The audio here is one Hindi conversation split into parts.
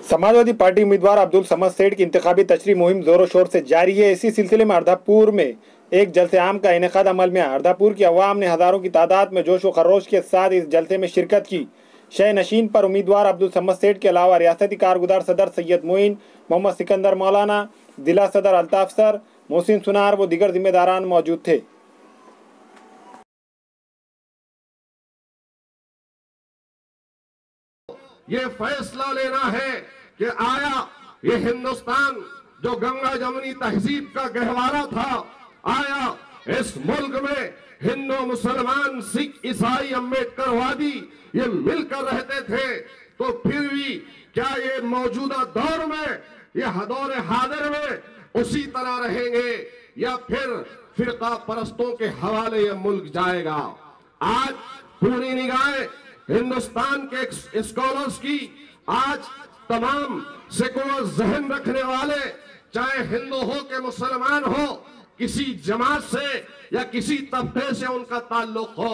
समाजवादी पार्टी उम्मीदवार अब्दुल समद सेठ की इंतखाबी तशरीह मुहिम जोरों शोर से जारी है। इसी सिलसिले में अर्धापुर में एक जलसे आम का इनेकाद अमल में अर्धापुर की अवाम ने हजारों की तादाद में जोश व खरोश के साथ इस जलसे में शिरकत की। शह नशीन पर उम्मीदवार अब्दुल समद सेठ के अलावा रियासती कारगुजार सदर सैयद मोइन, मोहम्मद सिकंदर मौलाना, जिला सदर अल्ताफ सर, मोहसिन सुनार व दीगर जिम्मेदारान मौजूद थे। ये फैसला लेना है कि आया ये हिंदुस्तान जो गंगा जमुनी तहजीब का गहवारा था, आया इस मुल्क में हिंदू मुसलमान सिख ईसाई अम्बेडकरवादी ये मिलकर रहते थे, तो फिर भी क्या ये मौजूदा दौर में ये दौर हाजिर में उसी तरह रहेंगे या फिर फिरका परस्तों के हवाले ये मुल्क जाएगा। आज पूरी निगाहें हिंदुस्तान के स्कॉलर्स की, आज तमाम सेकुलर जहन रखने वाले, चाहे हिंदू हो के मुसलमान हो, किसी जमात से या किसी तबके से उनका ताल्लुक हो,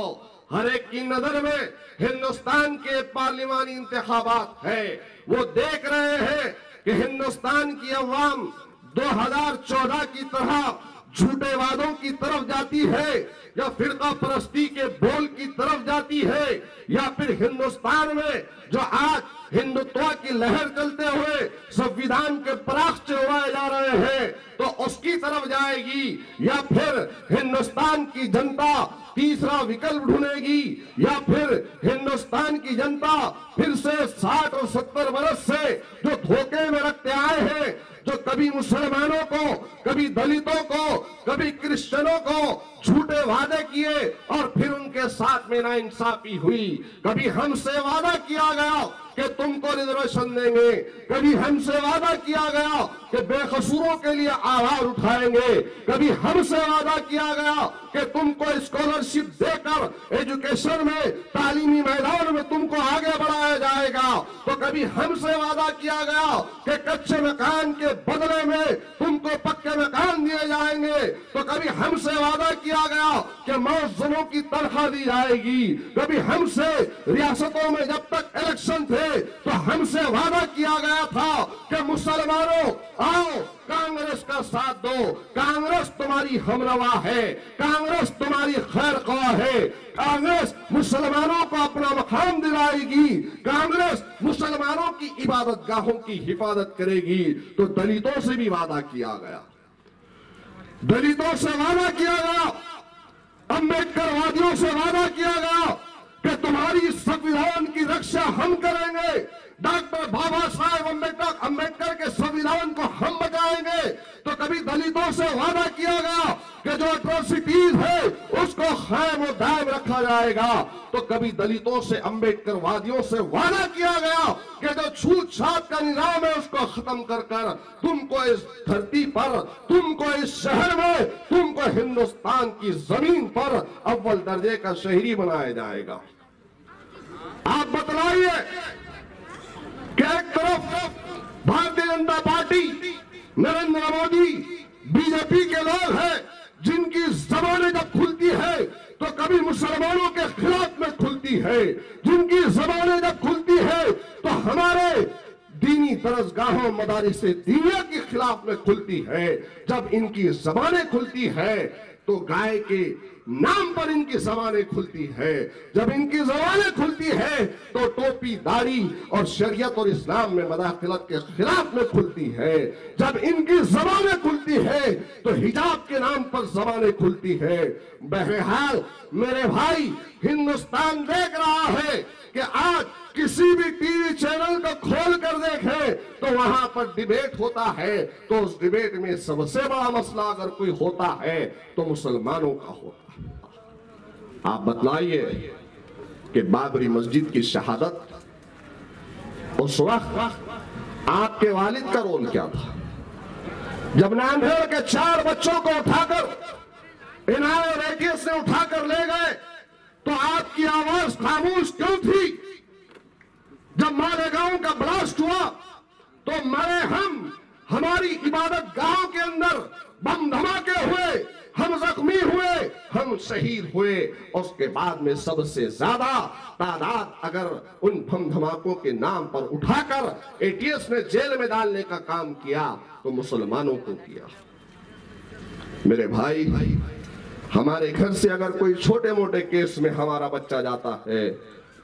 हर एक की नजर में हिंदुस्तान के पार्लिमानी इंतखाबात है। वो देख रहे हैं कि हिंदुस्तान की अवाम 2014 की तरह झूठे वादों की तरफ जाती है या फिरका परस्ती के बोल की तरफ जाती है, या फिर हिंदुस्तान में जो आज हिंदुत्व की लहर चलते हुए संविधान के पराग उड़ाए जा रहे हैं तो उसकी तरफ जाएगी, या फिर हिंदुस्तान की जनता तीसरा विकल्प ढूंढेगी, या फिर हिंदुस्तान की जनता फिर से 60 और 70 बरस से जो धोखे में रखते आए हैं, जो कभी मुसलमानों को, कभी दलितों को, कभी क्रिश्चियनों को झूठे वादे किए और फिर उनके साथ में नाइंसाफी हुई। कभी हमसे वादा किया गया कि तुमको रिजर्वेशन देंगे, कभी हमसे वादा किया गया कि बेकसूरों के लिए आवाज उठाएंगे, कभी हमसे वादा किया गया कि तुमको स्कॉलरशिप देकर एजुकेशन में, तालीमी मैदान में तुमको आगे बढ़ाया जाएगा, तो कभी हमसे वादा किया गया कि कच्चे मकान के बदले में तुमको पक्के मकान दिए जाएंगे, तो कभी हमसे वादा किया गया कि मौजूदों की तनख्वाह दी जाएगी, कभी हमसे रियासतों में जब तक इलेक्शन थे तो हमसे वादा किया गया था कि मुसलमानों आओ कांग्रेस का साथ दो, कांग्रेस तुम्हारी हमरवा है, कांग्रेस तुम्हारी खैर ख्वाह है, कांग्रेस मुसलमानों को अपना मकाम दिलाएगी, कांग्रेस मुसलमानों की इबादत गाहों की हिफाजत करेगी। तो दलितों से भी वादा किया गया, दलितों से वादा किया गया, अम्बेडकरवादियों से वादा किया गया कि तुम्हारी संविधान की रक्षा हम करेंगे, डॉक्टर बाबा साहेब अम्बेडकर के संविधान को हम बचाएंगे। तो कभी दलितों से वादा किया गया कि जो एट्रोसिटीज है उसको खैम और दायम रखा जाएगा, तो कभी दलितों से, अम्बेडकरवादियों से वादा किया गया कि जो छूत छात का निजाम है उसको खत्म कर कर तुमको इस धरती पर, तुमको इस शहर में, तुमको हिंदुस्तान की जमीन पर अव्वल दर्जे का शहरी बनाया जाएगा। आप बतलाइए कि एक तरफ भारतीय जनता पार्टी, नरेंद्र मोदी, बीजेपी के लोग हैं जिनकी जबानें जब खुलती है तो कभी मुसलमानों के खिलाफ में खुलती है, जिनकी जबानें जब खुलती है तो हमारे दीनी दरसगाहों, मदारिस दीनिया के खिलाफ में खुलती है। जब इनकी जबानें खुलती है तो गाय के नाम पर इनकी जबानें खुलती है, जब इनकी जबानें खुलती है तो टोपी, दाढ़ी और शरीयत और इस्लाम में मदाखलत के खिलाफ में खुलती है, जब इनकी जबानें खुलती है तो हिजाब के नाम पर जबानें खुलती है। बहरहाल मेरे भाई, हिंदुस्तान देख रहा है कि आज किसी भी टीवी चैनल को खोल कर देखें तो वहां पर डिबेट होता है, तो उस डिबेट में सबसे बड़ा मसला अगर कोई होता है तो मुसलमानों का होता है। आप बतलाइए कि बाबरी मस्जिद की शहादत, उस वक्त आपके वालिद का रोल क्या था? जब नांदेड़ के 4 बच्चों को उठाकर इनाम रेकेस ने उठाकर ले गए तो आपकी आवाज खामोश क्यों थी? जब मालेगांव का ब्लास्ट हुआ तो मरे हम, हमारी इबादत गांव के अंदर बम धमाके हुए, हम जख्मी हुए, हम शहीद हुए। उसके बाद में सबसे ज्यादा तादाद अगर उन बम धमाकों के नाम पर उठाकर एटीएस ने जेल में डालने का काम किया तो मुसलमानों को किया। मेरे भाई, हमारे घर से अगर कोई छोटे मोटे केस में हमारा बच्चा जाता है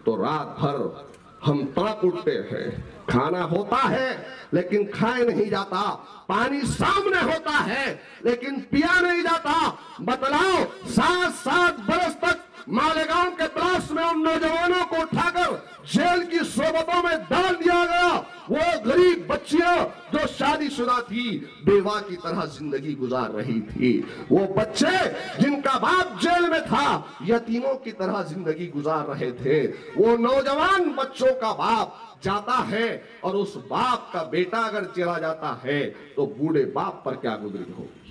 तो रात भर हम तड़प उठते हैं। खाना होता है लेकिन खाए नहीं जाता, पानी सामने होता है लेकिन पिया नहीं जाता। बतलाओ, 7-7 बरस तक मालेगांव के तलाश में उन नौजवानों को उठाकर जेल की सोबतों में डाल दिया गया। वो गरीब बच्चियां जो शादीशुदा थी, बेवा की तरह जिंदगी गुजार रही थी। वो बच्चे जिनका बाप जेल में था, यतीमों की तरह जिंदगी गुजार रहे थे। वो नौजवान बच्चों का बाप जाता है और उस बाप का बेटा अगर चला जाता है तो बूढ़े बाप पर क्या गुजरी होगी।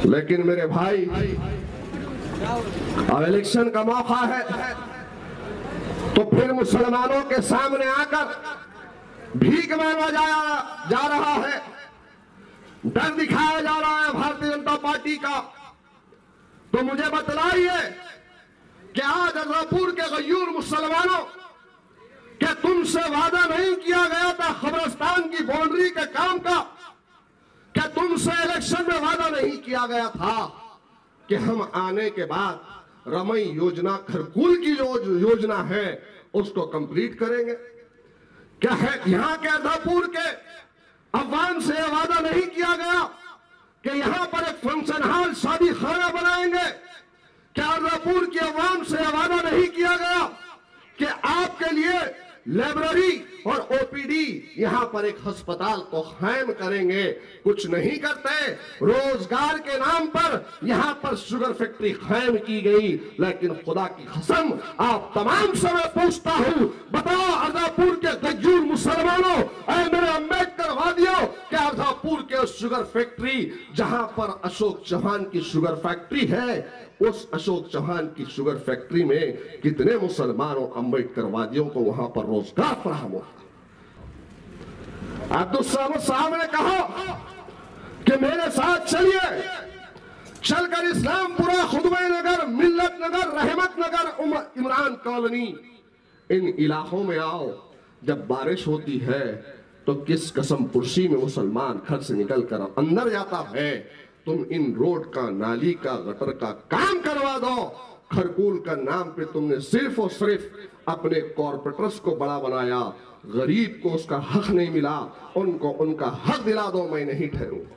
लेकिन मेरे भाई, अब इलेक्शन का मौका है तो फिर मुसलमानों के सामने आकर भीख मांगा जा रहा है, डर दिखाया जा रहा है भारतीय जनता पार्टी का। तो मुझे बतलाइए कि आज अर्दापुर के गयूर मुसलमानों, क्या तुमसे वादा नहीं किया गया था खबरस्तान की बाउंड्री के काम का? क्या तुमसे इलेक्शन में वादा नहीं किया गया था कि हम आने के बाद रमई योजना, खरकुल की जो योजना है उसको कंप्लीट करेंगे? क्या है यहां के अर्दापुर के अवाम से वादा नहीं किया गया कि यहां पर एक फंक्शन हॉल, शादी खाना बनाएंगे? क्या अर्दापुर की अवाम से वादा नहीं किया गया कि आपके लिए लाइब्रेरी और ओपीडी, यहां पर एक अस्पताल को कायम करेंगे? कुछ नहीं करते। रोजगार के नाम पर यहां पर शुगर फैक्ट्री कायम की गई। लेकिन खुदा की कसम, आप तमाम से मैं पूछता हूं, बताओ अर्दापुर के गज्जूर मुसलमानों, ऐ मेरे अम्बेडकर वादियों, क्या अर्दापुर के शुगर फैक्ट्री जहां पर अशोक चौहान की शुगर फैक्ट्री है, उस अशोक चौहान की शुगर फैक्ट्री में कितने मुसलमानों अम्बेडकरवादियों को वहां पर रोजगार फराहम हुआ? अब्दुल समद साहब ने कहा कि मेरे साथ चलिए, चलकर इस्लामपुरा, खुदवे नगर, मिल्लत नगर, रहमत नगर, इमरान कॉलोनी, इन इलाकों में आओ। जब बारिश होती है तो किस कसम पुरसी में मुसलमान घर से निकलकर अंदर जाता है। तुम इन रोड का, नाली का, गटर का काम करवा दो। खरकुल का नाम पे तुमने सिर्फ और सिर्फ अपने कॉर्पोरेटर्स को बड़ा बनाया, गरीब को उसका हक नहीं मिला। उनको उनका हक दिला दो। मैं नहीं ठहरूंगा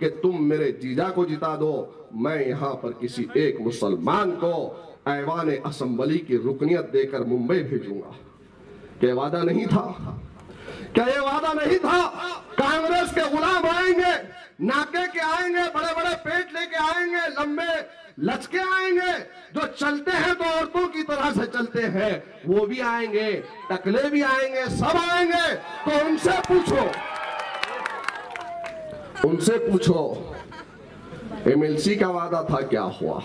कि तुम मेरे जीजा को जिता दो, मैं यहां पर किसी एक मुसलमान को ऐवान असेंबली की रुकनियत देकर मुंबई भेजूंगा। क्या वादा नहीं था? क्या ये वादा नहीं था? कांग्रेस के गुलाम आएंगे, नाके के आएंगे, बड़े बड़े पेट लेके आएंगे, लंबे लचके आएंगे, जो चलते हैं तो औरतों की तरह से चलते हैं, वो भी आएंगे, टकले भी आएंगे, सब आएंगे। तो उनसे पूछो एमएलसी का वादा था, क्या हुआ?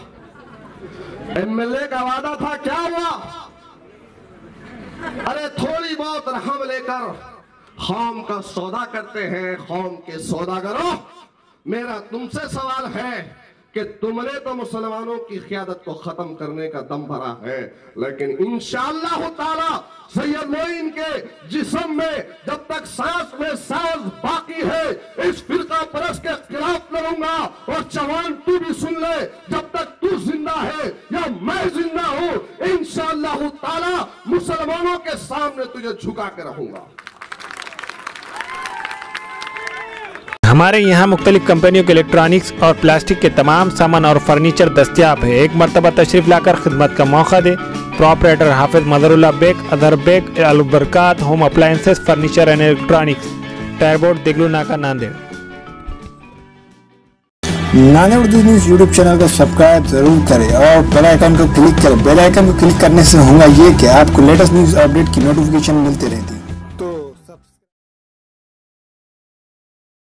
एमएलए का वादा था, क्या हुआ? अरे थोड़ी बहुत रहम लेकर कौम का सौदा करते हैं, कौम के सौदागरों। मेरा तुमसे सवाल है कि तुमने तो मुसलमानों की क़ियादत को खत्म करने का दम भरा है, लेकिन इंशाअल्लाह ताला सैयद मोइन के जिस्म में जब तक सांस में सांस बाकी है, इस फिरका परस्त के खिलाफ लड़ूंगा। और जवान, तू भी सुन ले, जब तक तू जिंदा है या मैं जिंदा हूं, इंशाअल्लाह ताला मुसलमानों के सामने तुझे झुका के रहूंगा। हमारे यहाँ मुख्तलिफ कंपनियों के इलेक्ट्रॉनिक्स और प्लास्टिक के तमाम सामान और फर्नीचर दस्तियाब है। एक मरतबा तशरीफ लाकर खिदमत का मौका दे। Proprietor Hafiz Madarullah Baig, Adar Baig, Albarkat home appliances, furniture and electronics, टायरबोर्ड, दिगलू नाका, Nanded. Nanded Urdu news YouTube channel को सब्सक्राइब जरूर करें और बेल आइकन को क्लिक करें। बेल आइकन को क्लिक करने से होगा ये कि आपको लेटेस्ट न्यूज़ अपडेट की नोटिफिकेशन मिलती रहती है।